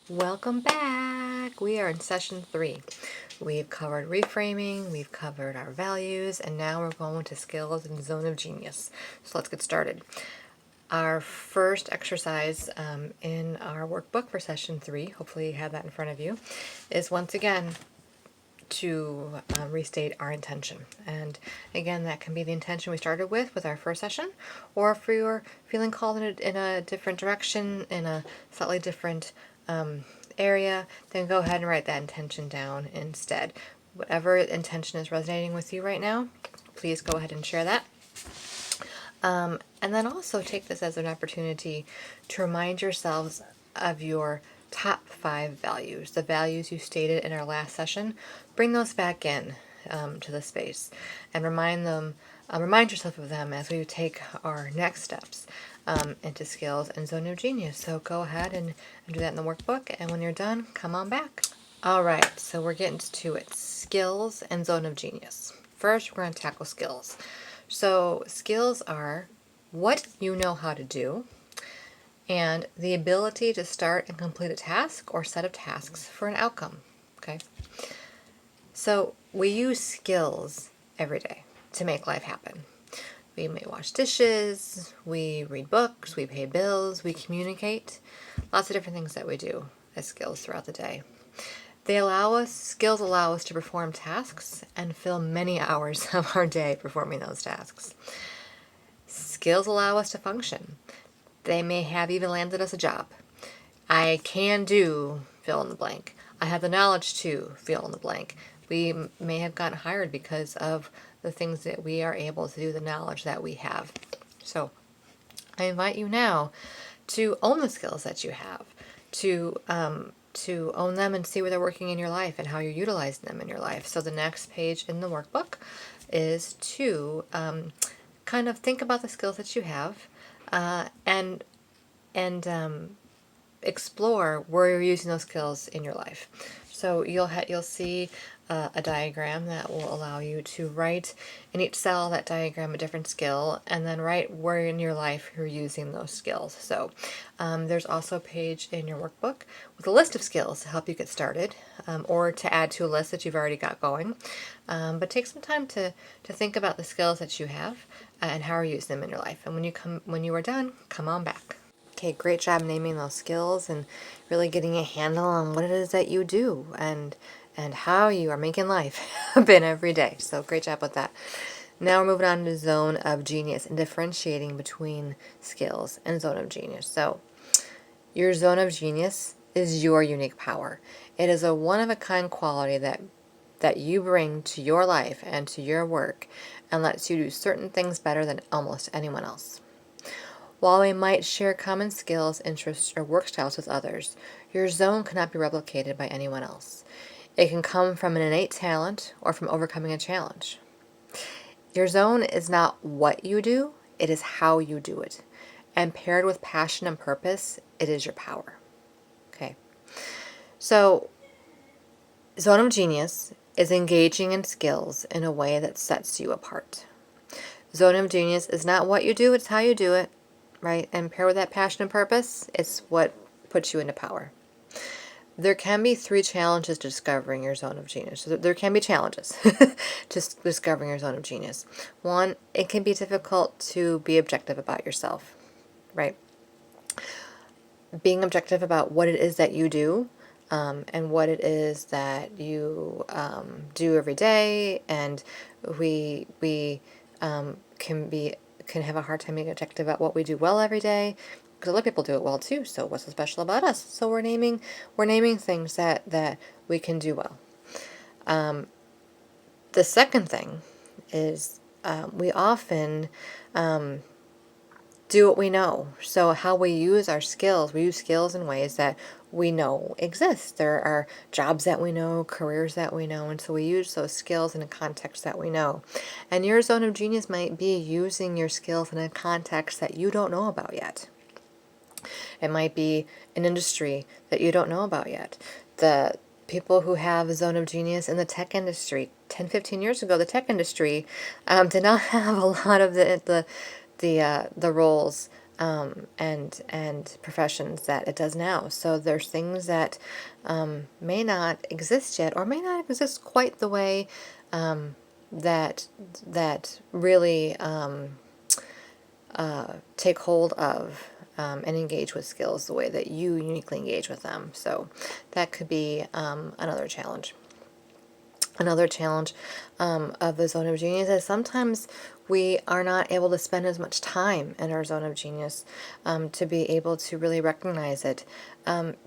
Welcome back. We are in session 3. We've covered reframing, we've covered our values, and now we're going to skills and zone of genius. So let's get started. Our first exercise in our workbook for session 3, hopefully you have that in front of you, is once again to restate our intention. And again, that can be the intention we started with our first session, or if you're feeling called in a different direction, in a slightly different area, then go ahead and write that intention down instead. Whatever intention is resonating with you right now, please go ahead and share that. And then also take this as an opportunity to remind yourselves of your top 5 values, the values you stated in our last session. Bring those back in to the space and remind yourself of them as we take our next steps into skills and zone of genius. So go ahead and do that in the workbook, and when you're done, come on back. All right, so we're getting to it. Skills and zone of genius. First, we're going to tackle skills. So skills are what you know how to do, and the ability to start and complete a task or set of tasks for an outcome. Okay. So we use skills every day to make life happen. We may wash dishes, we read books, we pay bills, we communicate. Lots of different things that we do as skills throughout the day. Skills allow us to perform tasks and fill many hours of our day performing those tasks. Skills allow us to function. They may have even landed us a job. I can do fill in the blank. I have the knowledge to fill in the blank. We may have gotten hired because of the things that we are able to do, the knowledge that we have. So I invite you now to own the skills that you have, to own them and see where they're working in your life and how you're utilizing them in your life. So the next page in the workbook is to kind of think about the skills that you have and explore where you're using those skills in your life. So you'll see a diagram that will allow you to write in each cell of that diagram a different skill, and then write where in your life you're using those skills. So there's also a page in your workbook with a list of skills to help you get started, or to add to a list that you've already got going. But take some time to think about the skills that you have and how you use them in your life. And when you are done, come on back. Okay, great job naming those skills and really getting a handle on what it is that you do and how you are making life happen every day. So great job with that. Now we're moving on to zone of genius and differentiating between skills and zone of genius. So your zone of genius is your unique power. It is a one-of-a-kind quality that you bring to your life and to your work and lets you do certain things better than almost anyone else. While we might share common skills, interests, or work styles with others, your zone cannot be replicated by anyone else. It can come from an innate talent or from overcoming a challenge. Your zone is not what you do, it is how you do it. And paired with passion and purpose, it is your power. Okay. So, zone of genius is engaging in skills in a way that sets you apart. Zone of genius is not what you do, it's how you do it. Right? And paired with that passion and purpose, it's what puts you into power. There can be 3 challenges to discovering your zone of genius. So there can be challenges to discovering your zone of genius. 1, it can be difficult to be objective about yourself, right? Being objective about what it is that you do, and what it is that you do every day, and we can have a hard time being objective about what we do well every day, because other people do it well too. So what's so special about us? So we're naming things that we can do well. The second thing is we often do what we know. So how we use our skills, we use skills in ways that we know exist. There are jobs that we know, careers that we know, and so we use those skills in a context that we know. And your zone of genius might be using your skills in a context that you don't know about yet. It might be an industry that you don't know about yet. The people who have a zone of genius in the tech industry, 10, 15 years ago, the tech industry did not have a lot of the roles and professions that it does now. So there's things that may not exist yet, or may not exist quite the way that really take hold of and engage with skills the way that you uniquely engage with them. So that could be another challenge. Another challenge of the zone of genius is sometimes we are not able to spend as much time in our zone of genius to be able to really recognize it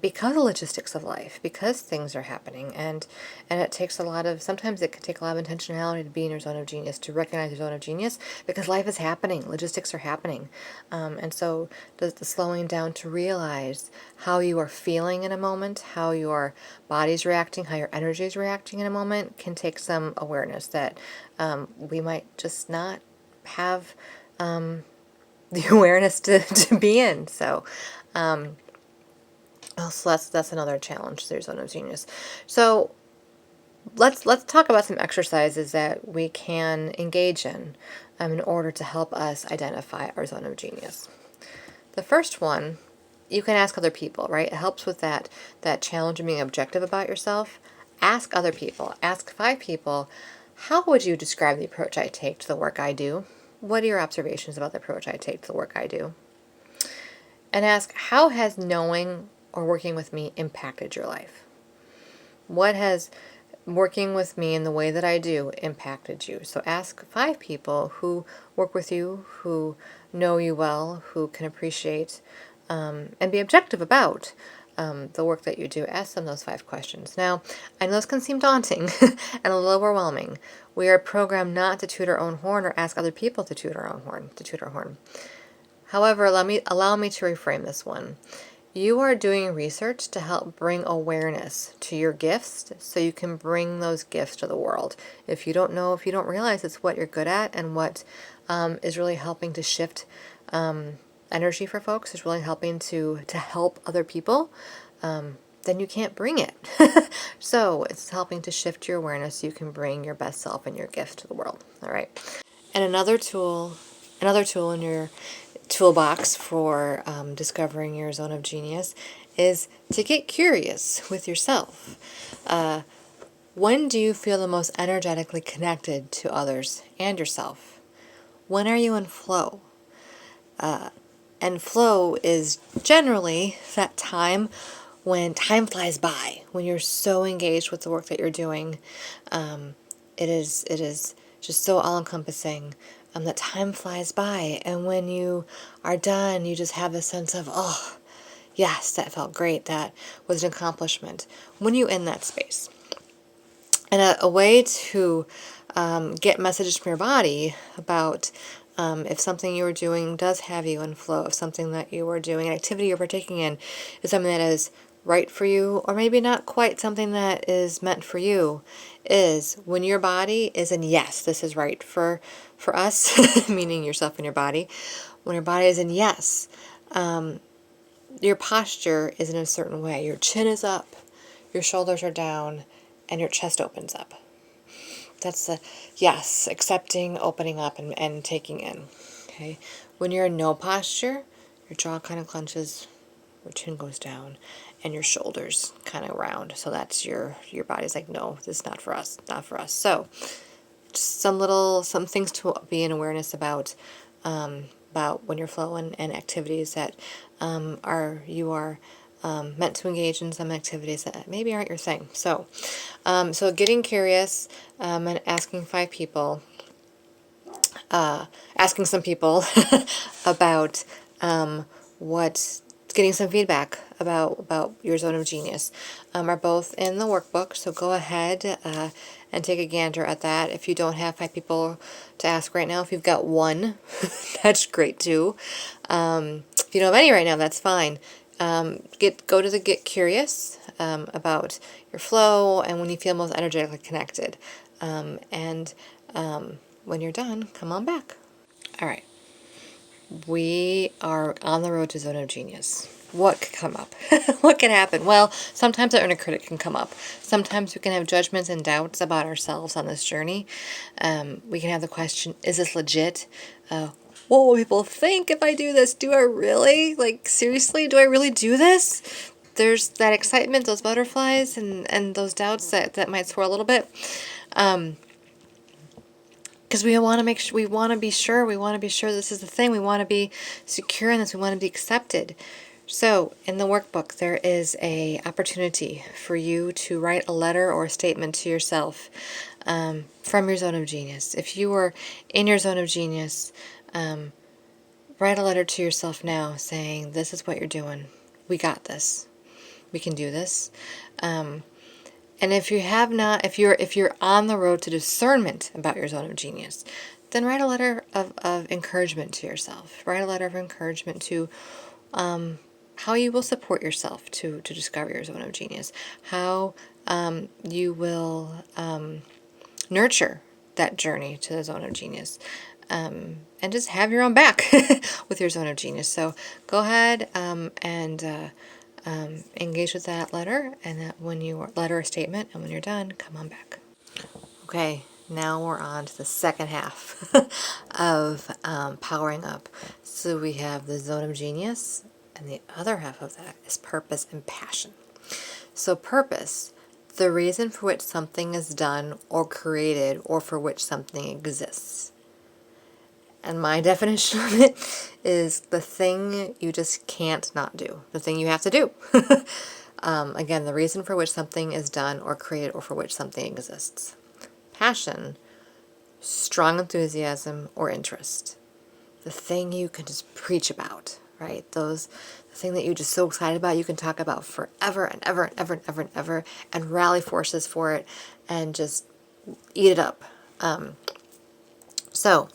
because of logistics of life, because things are happening, and it takes a lot of, sometimes it can take a lot of intentionality to be in your zone of genius, to recognize your zone of genius, because life is happening, logistics are happening, and so the slowing down to realize how you are feeling in a moment, how your body's reacting, how your energy is reacting in a moment, can take some awareness that we might just not have the awareness to be in. So so that's another challenge. There's zone of genius. So let's talk about some exercises that we can engage in order to help us identify our zone of genius. The first one, you can ask other people, right? It helps with that challenge of being objective about yourself. Ask other people. Ask 5 people, how would you describe the approach I take to the work I do? What are your observations about the approach I take to the work I do? And ask, how has knowing or working with me impacted your life? What has working with me in the way that I do impacted you? So ask 5 people who work with you, who know you well, who can appreciate and be objective about the work that you do. Ask them those 5 questions. Now, I know this can seem daunting and a little overwhelming. We are programmed not to toot our own horn or ask other people to toot our own horn, to toot our horn. However, allow me to reframe this one. You are doing research to help bring awareness to your gifts so you can bring those gifts to the world. If you don't know, if you don't realize it's what you're good at and what is really helping to shift energy for folks, is really helping to help other people, then you can't bring it. So it's helping to shift your awareness so you can bring your best self and your gift to the world. All right. And another tool in your toolbox for discovering your zone of genius is to get curious with yourself. When do you feel the most energetically connected to others and yourself? When are you in flow? And flow is generally that time when time flies by, when you're so engaged with the work that you're doing. It is just so all-encompassing that time flies by. And when you are done, you just have this sense of, oh, yes, that felt great. That was an accomplishment. When you in that space. And a way to get messages from your body about if something you are doing does have you in flow, if something that you are doing, an activity you're partaking in, is something that is right for you, or maybe not quite something that is meant for you, is when your body is in yes, this is right for us, meaning yourself and your body. When your body is in yes, your posture is in a certain way. Your chin is up, your shoulders are down, and your chest opens up. That's the yes, accepting, opening up, and taking in. Okay. When you're in no posture, your jaw kind of clenches, your chin goes down, and your shoulders kind of round. So that's your body's like, no, this is not for us, not for us. So just some things to be in awareness about when you're flowing, and activities that you are meant to engage in, some activities that maybe aren't your thing. So getting curious and asking 5 people, asking some people about getting some feedback about your zone of genius are both in the workbook. So go ahead and take a gander at that. If you don't have 5 people to ask right now, if you've got 1, that's great too. If you don't have any right now, that's fine. Go to the get curious about your flow and when you feel most energetically connected. And when you're done, come on back. All right. We are on the road to zone of genius. What could come up? What can happen? Well, sometimes our inner critic can come up. Sometimes we can have judgments and doubts about ourselves on this journey. We can have the question, is this legit? what will people think if I do this? Do I really? Like, seriously, do I really do this? There's that excitement, those butterflies, and those doubts that might swirl a little bit. Because we want to make sure, we want to be sure, this is the thing. We want to be secure in this. We want to be accepted. So in the workbook, there is a opportunity for you to write a letter or a statement to yourself from your zone of genius. If you were in your zone of genius, write a letter to yourself now saying, this is what you're doing. We got this. We can do this. And if you have not, if you're on the road to discernment about your zone of genius, then write a letter of encouragement to yourself. Write a letter of encouragement to how you will support yourself to discover your zone of genius. How you will nurture that journey to the zone of genius. And just have your own back with your zone of genius. So go ahead and engage with that letter, and that when you letter or statement, and when you're done, come on back. Okay, now we're on to the second half of powering up. So we have the zone of genius, and the other half of that is purpose and passion. So purpose, the reason for which something is done or created, or for which something exists. And my definition of it is the thing you just can't not do, the thing you have to do. Again, the reason for which something is done or created, or for which something exists. Passion, strong enthusiasm or interest. The thing you can just preach about, right? The thing that you're just so excited about, you can talk about forever and ever and ever and ever and ever, and rally forces for it, and just eat it up. So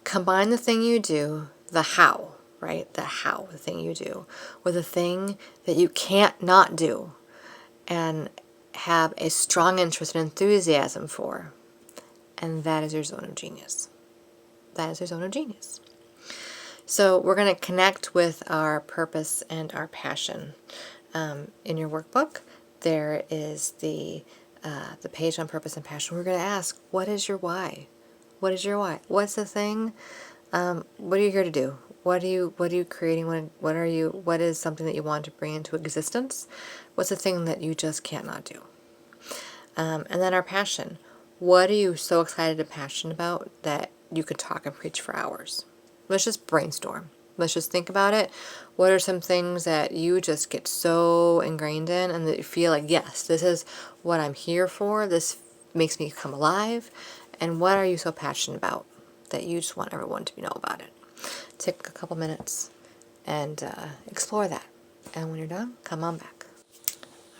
combine the thing you do, the how, right? The how, the thing you do, with the thing that you can't not do, and have a strong interest and enthusiasm for. And that is your zone of genius. That is your zone of genius. So we're going to connect with our purpose and our passion. In your workbook, there is the page on purpose and passion. We're going to ask, what is your why? What is your why? What's the thing? What are you here to do? What are you creating? What is something that you want to bring into existence? What's the thing that you just can't not do? And then our passion. What are you so excited and passionate about that you could talk and preach for hours? Let's just brainstorm. Let's just think about it. What are some things that you just get so ingrained in, and that you feel like, yes, this is what I'm here for. This makes me come alive. And what are you so passionate about that you just want everyone to know about it? Take a couple minutes and explore that. And when you're done, come on back.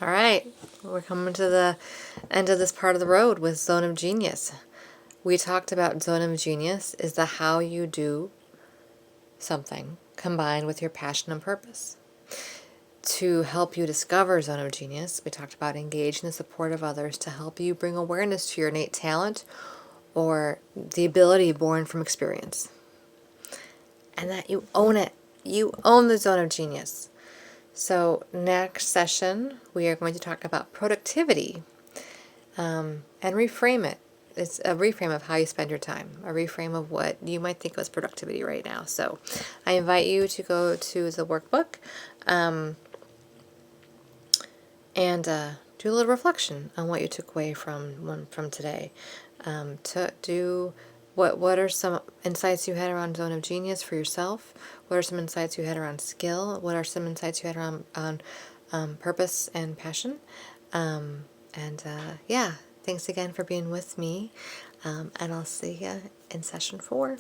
All right, we're coming to the end of this part of the road with Zone of Genius. We talked about Zone of Genius is the how you do something combined with your passion and purpose. To help you discover Zone of Genius, we talked about engaging the support of others to help you bring awareness to your innate talent or the ability born from experience. And that you own it. You own the Zone of Genius. So next session, we are going to talk about productivity and reframe it. It's a reframe of how you spend your time, a reframe of what you might think was productivity right now. So I invite you to go to the workbook and do a little reflection on what you took away from today. To do what are some insights you had around Zone of Genius for yourself? What are some insights you had around skill? What are some insights you had around purpose and passion? Yeah, thanks again for being with me, and I'll see you in session 4.